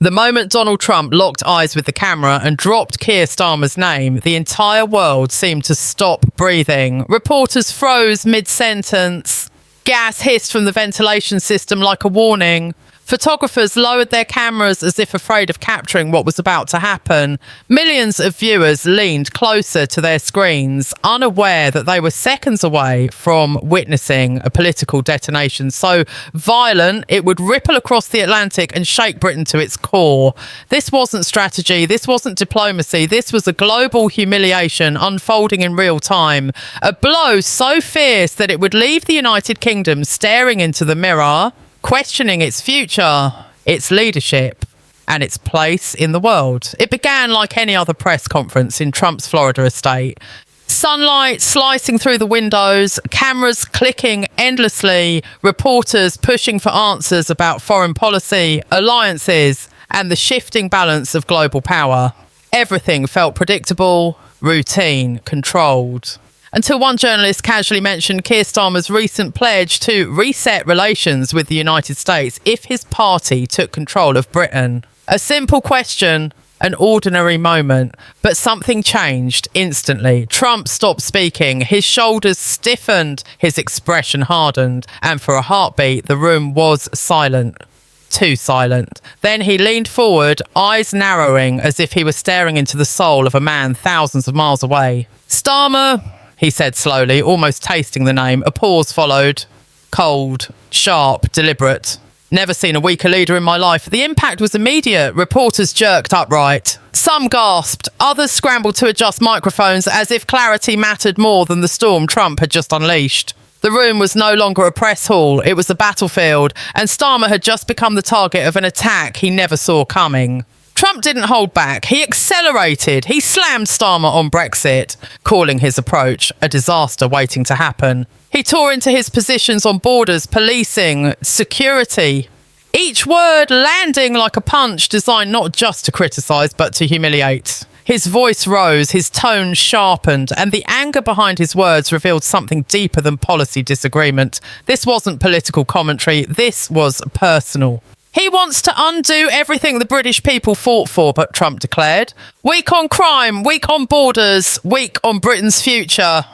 The moment Donald Trump locked eyes with the camera and dropped Keir Starmer's name, the entire world seemed to stop breathing. Reporters froze mid-sentence. Gas hissed from the ventilation system like a warning. Photographers lowered their cameras as if afraid of capturing what was about to happen. Millions of viewers leaned closer to their screens, unaware that they were seconds away from witnessing a political detonation so violent it would ripple across the Atlantic and shake Britain to its core. This wasn't strategy, this wasn't diplomacy, this was a global humiliation unfolding in real time. A blow so fierce that it would leave the United Kingdom staring into the mirror, questioning its future, its leadership, and its place in the world. It began like any other press conference in Trump's Florida estate. Sunlight slicing through the windows, cameras clicking endlessly, reporters pushing for answers about foreign policy, alliances, and the shifting balance of global power. Everything felt predictable, routine, controlled. Until one journalist casually mentioned Keir Starmer's recent pledge to reset relations with the United States if his party took control of Britain. A simple question, an ordinary moment, but something changed instantly. Trump stopped speaking, his shoulders stiffened, his expression hardened, and for a heartbeat, the room was silent. Too silent. Then he leaned forward, eyes narrowing as if he were staring into the soul of a man thousands of miles away. "Starmer," he said slowly, almost tasting the name. A pause followed. Cold, sharp, deliberate. Never seen a weaker leader in my life. The impact was immediate. Reporters jerked upright. Some gasped. Others scrambled to adjust microphones as if clarity mattered more than the storm Trump had just unleashed. The room was no longer a press hall. It was a battlefield, and Starmer had just become the target of an attack he never saw coming. Trump didn't hold back. He accelerated. He slammed Starmer on Brexit, calling his approach a disaster waiting to happen. He tore into his positions on borders, policing, security. Each word landing like a punch designed not just to criticise but to humiliate. His voice rose, his tone sharpened, and the anger behind his words revealed something deeper than policy disagreement. This wasn't political commentary. This was personal. He wants to undo everything the British people fought for, but Trump declared. Weak on crime, weak on borders, weak on Britain's future.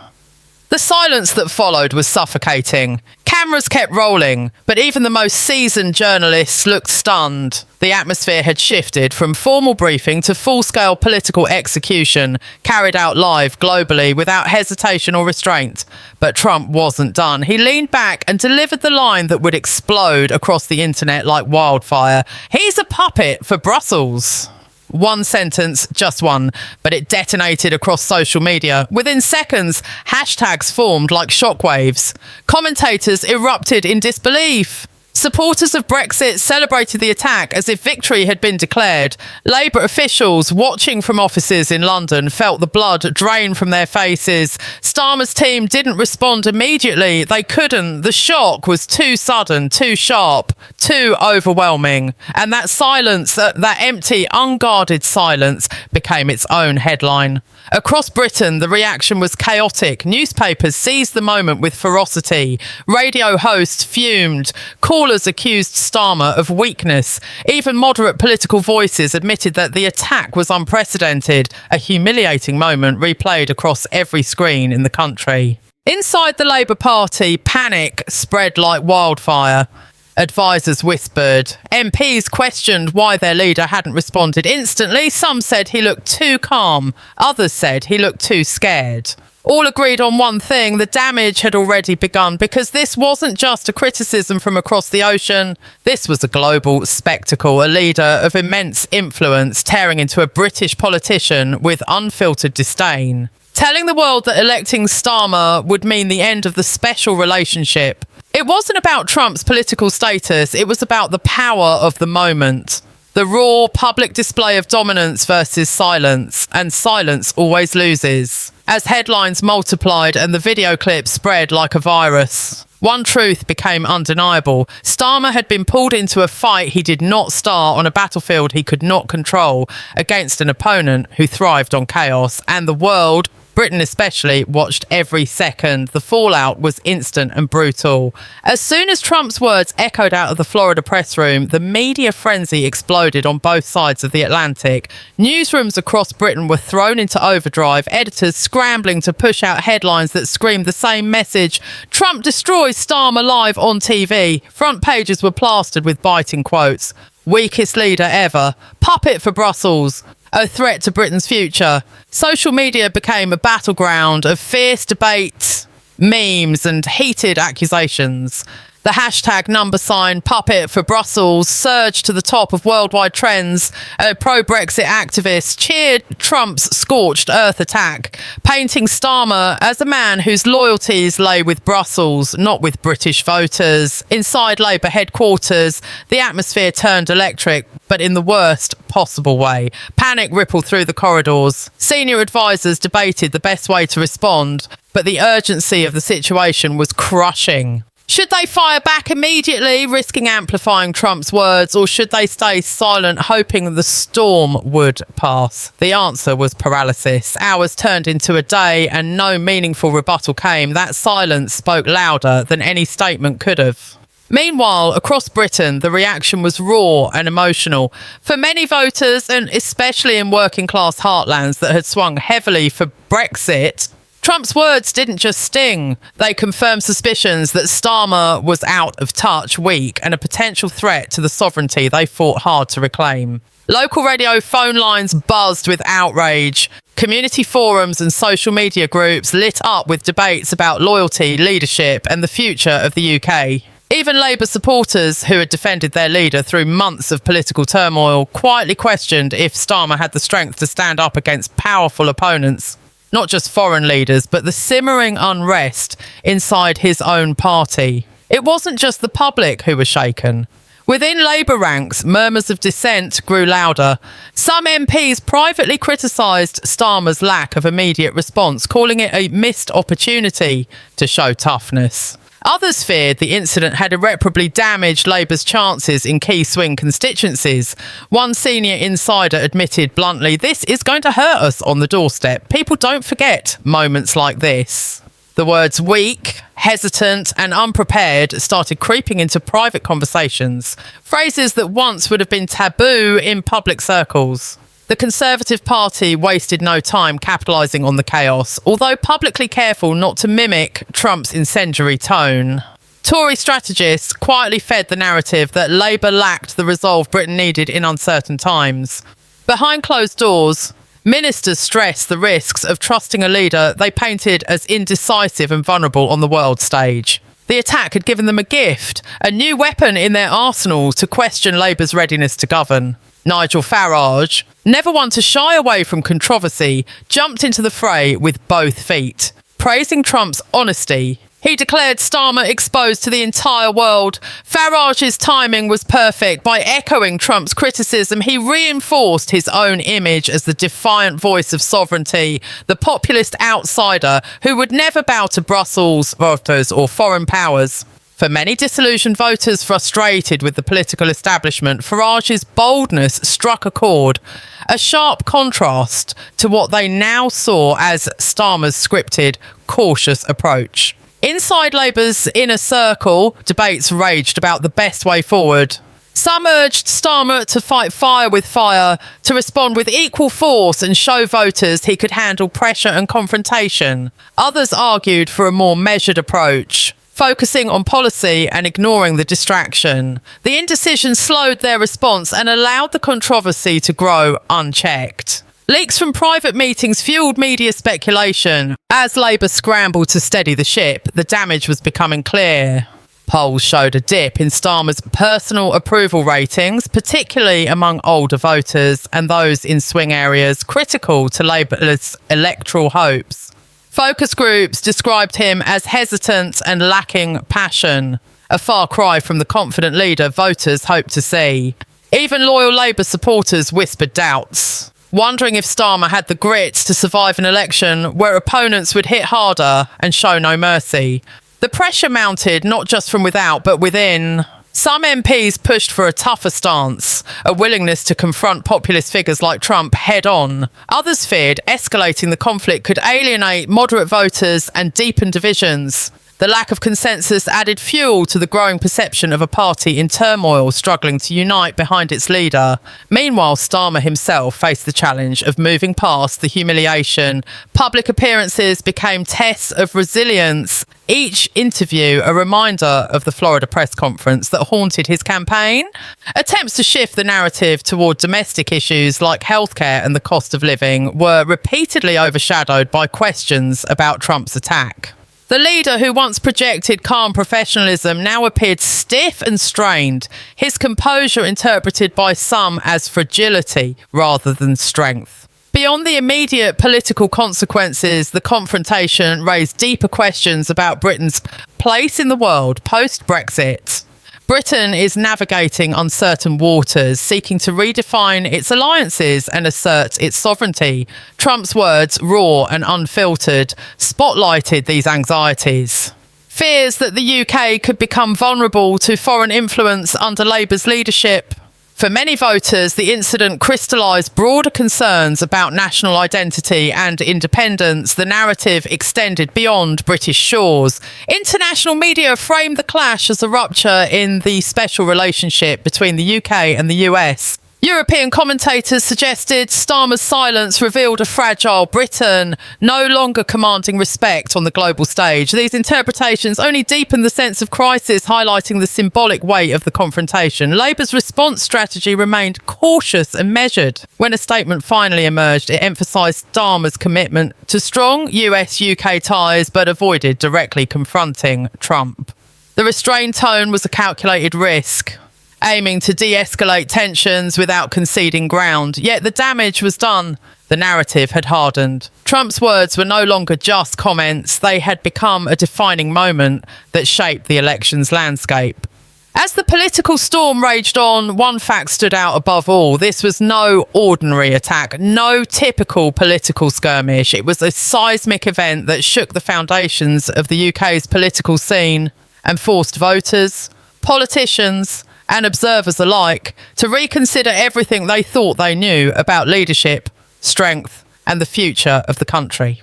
The silence that followed was suffocating. Cameras kept rolling, but even the most seasoned journalists looked stunned. The atmosphere had shifted from formal briefing to full-scale political execution, carried out live globally without hesitation or restraint. But Trump wasn't done. He leaned back and delivered the line that would explode across the internet like wildfire. He's a puppet for Brussels. One sentence, just one, but it detonated across social media. Within seconds, hashtags formed like shockwaves. Commentators erupted in disbelief. Supporters of Brexit celebrated the attack as if victory had been declared. Labour officials watching from offices in London felt the blood drain from their faces. Starmer's team didn't respond immediately. They couldn't. The shock was too sudden, too sharp, too overwhelming. And that silence, that empty, unguarded silence, became its own headline. Across Britain, the reaction was chaotic. Newspapers seized the moment with ferocity. Radio hosts fumed. Callers accused Starmer of weakness. Even moderate political voices admitted that the attack was unprecedented, a humiliating moment replayed across every screen in the country. Inside the Labour Party, panic spread like wildfire. Advisors whispered. MPs questioned why their leader hadn't responded instantly. Some said he looked too calm. Others said he looked too scared. All agreed on one thing: the damage had already begun, because this wasn't just a criticism from across the ocean. This was a global spectacle, a leader of immense influence tearing into a British politician with unfiltered disdain, telling the world that electing Starmer would mean the end of the special relationship. It wasn't about Trump's political status, it was about the power of the moment. The raw public display of dominance versus silence, and silence always loses. As headlines multiplied and the video clip spread like a virus, one truth became undeniable. Starmer had been pulled into a fight he did not start on a battlefield he could not control, against an opponent who thrived on chaos, and the world Britain especially watched every second. The fallout was instant and brutal. As soon as Trump's words echoed out of the Florida press room, the media frenzy exploded on both sides of the Atlantic. Newsrooms across Britain were thrown into overdrive, editors scrambling to push out headlines that screamed the same message: Trump destroys Starmer live on TV. Front pages were plastered with biting quotes. Weakest leader ever. Puppet for Brussels. A threat to Britain's future. Social media became a battleground of fierce debate, memes and heated accusations. The hashtag #puppet for Brussels surged to the top of worldwide trends. Pro-Brexit activists cheered Trump's scorched earth attack, painting Starmer as a man whose loyalties lay with Brussels, not with British voters. Inside Labour headquarters, the atmosphere turned electric, but in the worst possible way. Panic rippled through the corridors. Senior advisors debated the best way to respond, but the urgency of the situation was crushing. Should they fire back immediately, risking amplifying Trump's words, or should they stay silent, hoping the storm would pass? The answer was paralysis. Hours turned into a day and no meaningful rebuttal came. That silence spoke louder than any statement could have. Meanwhile, across Britain, the reaction was raw and emotional. For many voters, and especially in working-class heartlands that had swung heavily for Brexit, Trump's words didn't just sting. They confirmed suspicions that Starmer was out of touch, weak, and a potential threat to the sovereignty they fought hard to reclaim. Local radio phone lines buzzed with outrage. Community forums and social media groups lit up with debates about loyalty, leadership, and the future of the UK. Even Labour supporters, who had defended their leader through months of political turmoil, quietly questioned if Starmer had the strength to stand up against powerful opponents. Not just foreign leaders, but the simmering unrest inside his own party. It wasn't just the public who was shaken. Within Labour ranks, murmurs of dissent grew louder. Some MPs privately criticised Starmer's lack of immediate response, calling it a missed opportunity to show toughness. Others feared the incident had irreparably damaged Labour's chances in key swing constituencies. One senior insider admitted bluntly, "This is going to hurt us on the doorstep. People don't forget moments like this." The words weak, hesitant and unprepared started creeping into private conversations, phrases that once would have been taboo in public circles. The Conservative Party wasted no time capitalising on the chaos, although publicly careful not to mimic Trump's incendiary tone. Tory strategists quietly fed the narrative that Labour lacked the resolve Britain needed in uncertain times. Behind closed doors, ministers stressed the risks of trusting a leader they painted as indecisive and vulnerable on the world stage. The attack had given them a gift, a new weapon in their arsenal to question Labour's readiness to govern. Nigel Farage, never one to shy away from controversy, jumped into the fray with both feet. Praising Trump's honesty, he declared Starmer exposed to the entire world. Farage's timing was perfect. By echoing Trump's criticism, he reinforced his own image as the defiant voice of sovereignty, the populist outsider who would never bow to Brussels voters or foreign powers. For many disillusioned voters frustrated with the political establishment, Farage's boldness struck a chord, a sharp contrast to what they now saw as Starmer's scripted, cautious approach. Inside Labour's inner circle, debates raged about the best way forward. Some urged Starmer to fight fire with fire, to respond with equal force and show voters he could handle pressure and confrontation. Others argued for a more measured approach, focusing on policy and ignoring the distraction. The indecision slowed their response and allowed the controversy to grow unchecked. Leaks from private meetings fueled media speculation. As Labour scrambled to steady the ship, the damage was becoming clear. Polls showed a dip in Starmer's personal approval ratings, particularly among older voters and those in swing areas critical to Labour's electoral hopes. Focus groups described him as hesitant and lacking passion, a far cry from the confident leader voters hoped to see. Even loyal Labour supporters whispered doubts, wondering if Starmer had the grit to survive an election where opponents would hit harder and show no mercy. The pressure mounted not just from without but within. Some MPs pushed for a tougher stance, a willingness to confront populist figures like Trump head-on. Others feared escalating the conflict could alienate moderate voters and deepen divisions. The lack of consensus added fuel to the growing perception of a party in turmoil struggling to unite behind its leader. Meanwhile, Starmer himself faced the challenge of moving past the humiliation. Public appearances became tests of resilience. Each interview a reminder of the Florida press conference that haunted his campaign. Attempts to shift the narrative toward domestic issues like healthcare and the cost of living were repeatedly overshadowed by questions about Trump's attack. The leader who once projected calm professionalism now appeared stiff and strained, his composure interpreted by some as fragility rather than strength. Beyond the immediate political consequences, the confrontation raised deeper questions about Britain's place in the world post-Brexit. Britain is navigating uncertain waters, seeking to redefine its alliances and assert its sovereignty. Trump's words, raw and unfiltered, spotlighted these anxieties. Fears that the UK could become vulnerable to foreign influence under Labour's leadership. For many voters, the incident crystallised broader concerns about national identity and independence. The narrative extended beyond British shores. International media framed the clash as a rupture in the special relationship between the UK and the US. European commentators suggested Starmer's silence revealed a fragile Britain, no longer commanding respect on the global stage. These interpretations only deepened the sense of crisis, highlighting the symbolic weight of the confrontation. Labour's response strategy remained cautious and measured. When a statement finally emerged, it emphasised Starmer's commitment to strong US-UK ties, but avoided directly confronting Trump. The restrained tone was a calculated risk, aiming to de-escalate tensions without conceding ground. Yet the damage was done. The narrative had hardened. Trump's words were no longer just comments. They had become a defining moment that shaped the election's landscape. As the political storm raged on, one fact stood out above all. This was no ordinary attack, no typical political skirmish. It was a seismic event that shook the foundations of the UK's political scene and forced voters, politicians, and observers alike to reconsider everything they thought they knew about leadership, strength, and the future of the country.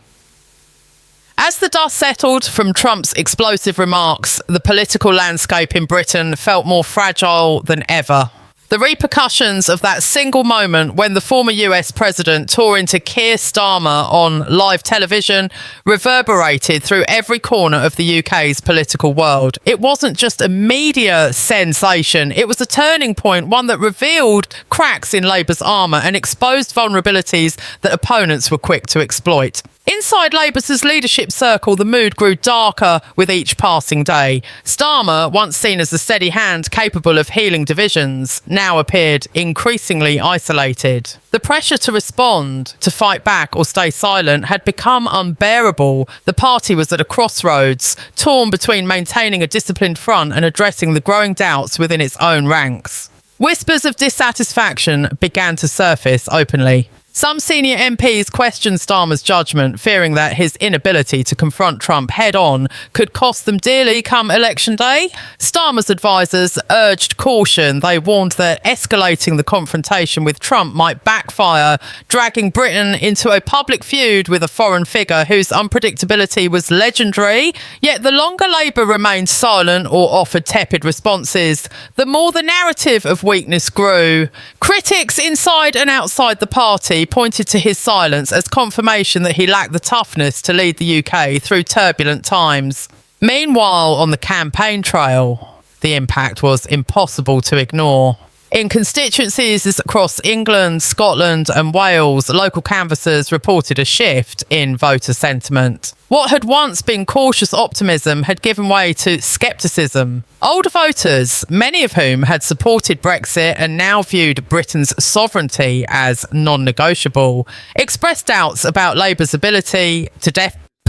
As the dust settled from Trump's explosive remarks, the political landscape in Britain felt more fragile than ever. The repercussions of that single moment when the former US president tore into Keir Starmer on live television reverberated through every corner of the UK's political world. It wasn't just a media sensation, it was a turning point, one that revealed cracks in Labour's armour and exposed vulnerabilities that opponents were quick to exploit. Inside Labour's leadership circle, the mood grew darker with each passing day. Starmer, once seen as a steady hand capable of healing divisions, now appeared increasingly isolated. The pressure to respond, to fight back or stay silent had become unbearable. The party was at a crossroads, torn between maintaining a disciplined front and addressing the growing doubts within its own ranks. Whispers of dissatisfaction began to surface openly. Some senior MPs questioned Starmer's judgment, fearing that his inability to confront Trump head-on could cost them dearly come election day. Starmer's advisors urged caution. They warned that escalating the confrontation with Trump might backfire, dragging Britain into a public feud with a foreign figure whose unpredictability was legendary. Yet the longer Labour remained silent or offered tepid responses, the more the narrative of weakness grew. Critics inside and outside the party pointed to his silence as confirmation that he lacked the toughness to lead the UK through turbulent times. Meanwhile, on the campaign trail, the impact was impossible to ignore. In constituencies across England, Scotland and Wales, local canvassers reported a shift in voter sentiment. What had once been cautious optimism had given way to scepticism. Older voters, many of whom had supported Brexit and now viewed Britain's sovereignty as non-negotiable, expressed doubts about Labour's ability to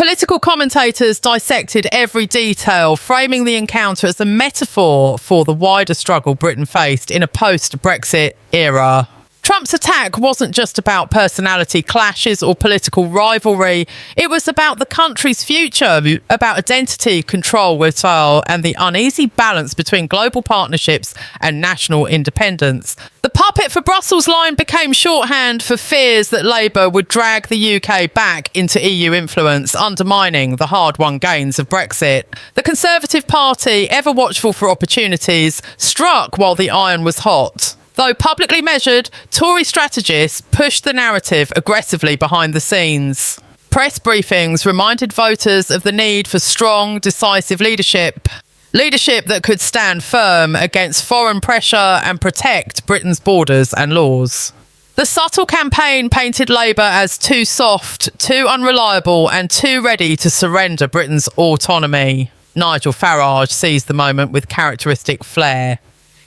Political commentators dissected every detail, framing the encounter as a metaphor for the wider struggle Britain faced in a post-Brexit era. Trump Trump's attack wasn't just about personality clashes or political rivalry. It was about the country's future, about identity, control with style, and the uneasy balance between global partnerships and national independence. The puppet for Brussels line became shorthand for fears that Labour would drag the UK back into EU influence, undermining the hard-won gains of Brexit. The Conservative Party, ever watchful for opportunities, struck while the iron was hot. Though publicly measured, Tory strategists pushed the narrative aggressively behind the scenes. Press briefings reminded voters of the need for strong, decisive leadership that could stand firm against foreign pressure and protect Britain's borders and laws. The subtle campaign painted Labour as too soft, too unreliable, and too ready to surrender Britain's autonomy. Nigel Farage seized the moment with characteristic flair.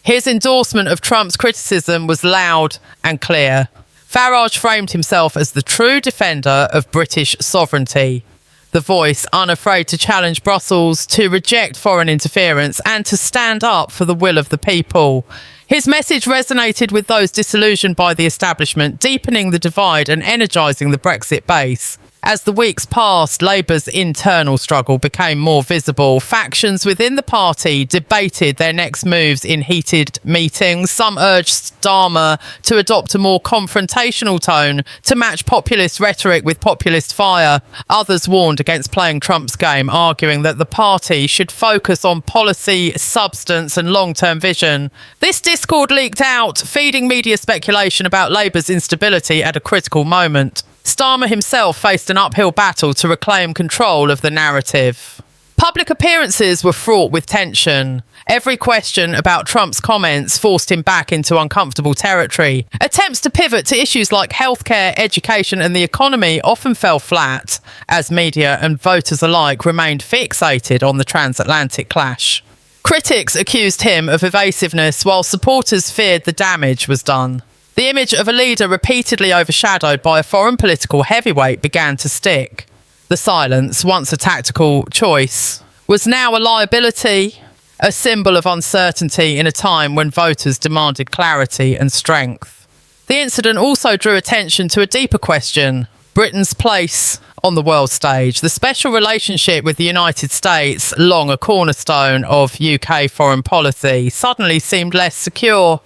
His endorsement of Trump's criticism was loud and clear. Farage framed himself as the true defender of British sovereignty, the voice unafraid to challenge Brussels, to reject foreign interference, and to stand up for the will of the people. His message resonated with those disillusioned by the establishment, deepening the divide and energising the Brexit base. As the weeks passed, Labour's internal struggle became more visible. Factions within the party debated their next moves in heated meetings. Some urged Starmer to adopt a more confrontational tone to match populist rhetoric with populist fire. Others warned against playing Trump's game, arguing that the party should focus on policy, substance and long-term vision. This discord leaked out, feeding media speculation about Labour's instability at a critical moment. Starmer himself faced an uphill battle to reclaim control of the narrative. Public appearances were fraught with tension. Every question about Trump's comments forced him back into uncomfortable territory. Attempts to pivot to issues like healthcare, education and the economy often fell flat, as media and voters alike remained fixated on the transatlantic clash. Critics accused him of evasiveness, while supporters feared the damage was done. The image of a leader repeatedly overshadowed by a foreign political heavyweight began to stick. The silence, once a tactical choice, was now a liability, a symbol of uncertainty in a time when voters demanded clarity and strength. The incident also drew attention to a deeper question: Britain's place on the world stage. The special relationship with the United States, long a cornerstone of UK foreign policy, suddenly seemed less secure.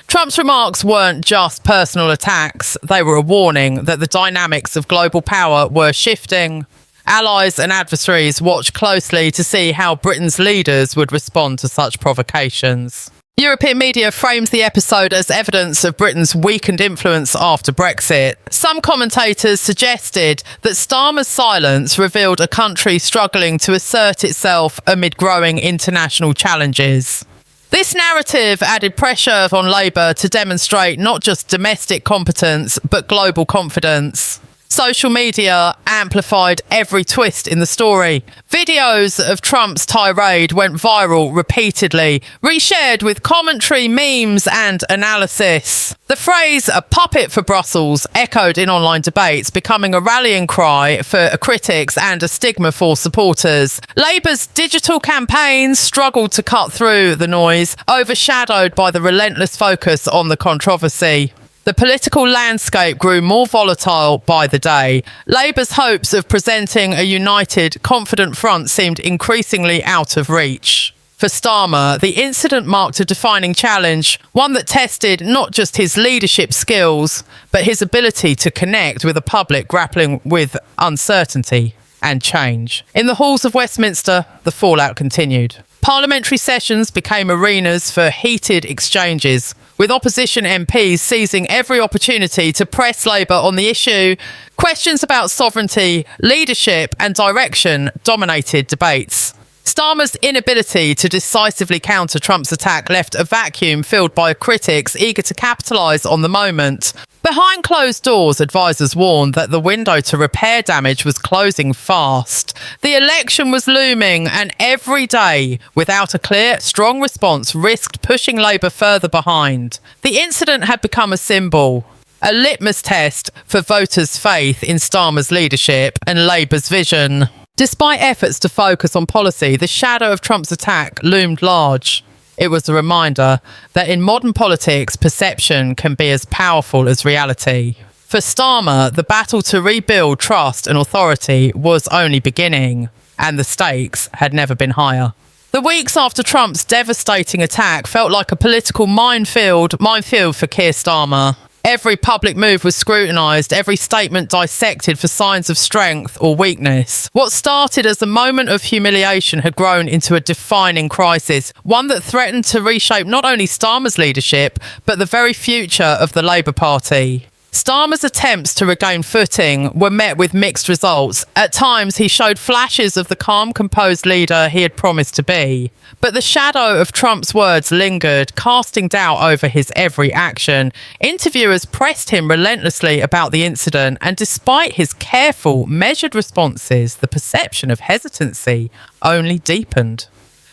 Trump's remarks weren't just personal attacks, they were a warning that the dynamics of global power were shifting. Allies and adversaries watched closely to see how Britain's leaders would respond to such provocations. European media frames the episode as evidence of Britain's weakened influence after Brexit. Some commentators suggested that Starmer's silence revealed a country struggling to assert itself amid growing international challenges. This narrative added pressure on Labour to demonstrate not just domestic competence, but global confidence. Social media amplified every twist in the story. Videos of Trump's tirade went viral repeatedly, reshared with commentary, memes and analysis. The phrase "a puppet for Brussels" echoed in online debates, becoming a rallying cry for critics and a stigma for supporters. Labour's digital campaigns struggled to cut through the noise, overshadowed by the relentless focus on the controversy. The political landscape grew more volatile by the day. Labour's hopes of presenting a united, confident front seemed increasingly out of reach. For Starmer, the incident marked a defining challenge, one that tested not just his leadership skills, but his ability to connect with a public grappling with uncertainty and change. In the halls of Westminster, the fallout continued. Parliamentary sessions became arenas for heated exchanges, with opposition MPs seizing every opportunity to press Labour on the issue. Questions about sovereignty, leadership and direction dominated debates. Starmer's inability to decisively counter Trump's attack left a vacuum filled by critics eager to capitalise on the moment. Behind closed doors, advisers warned that the window to repair damage was closing fast. The election was looming, and every day, without a clear, strong response, risked pushing Labour further behind. The incident had become a symbol, a litmus test for voters' faith in Starmer's leadership and Labour's vision. Despite efforts to focus on policy, the shadow of Trump's attack loomed large. It was a reminder that in modern politics, perception can be as powerful as reality. For Starmer, the battle to rebuild trust and authority was only beginning, and the stakes had never been higher. The weeks after Trump's devastating attack felt like a political minefield for Keir Starmer. Every public move was scrutinised, every statement dissected for signs of strength or weakness. What started as a moment of humiliation had grown into a defining crisis, one that threatened to reshape not only Starmer's leadership, but the very future of the Labour Party. Starmer's attempts to regain footing were met with mixed results. At times, he showed flashes of the calm, composed leader he had promised to be. But the shadow of Trump's words lingered, casting doubt over his every action. Interviewers pressed him relentlessly about the incident, and despite his careful, measured responses, the perception of hesitancy only deepened.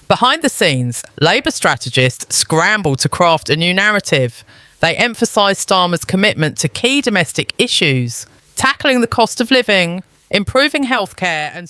Behind the scenes, Labour strategists scrambled to craft a new narrative. They emphasised Starmer's commitment to key domestic issues, tackling the cost of living, improving healthcare and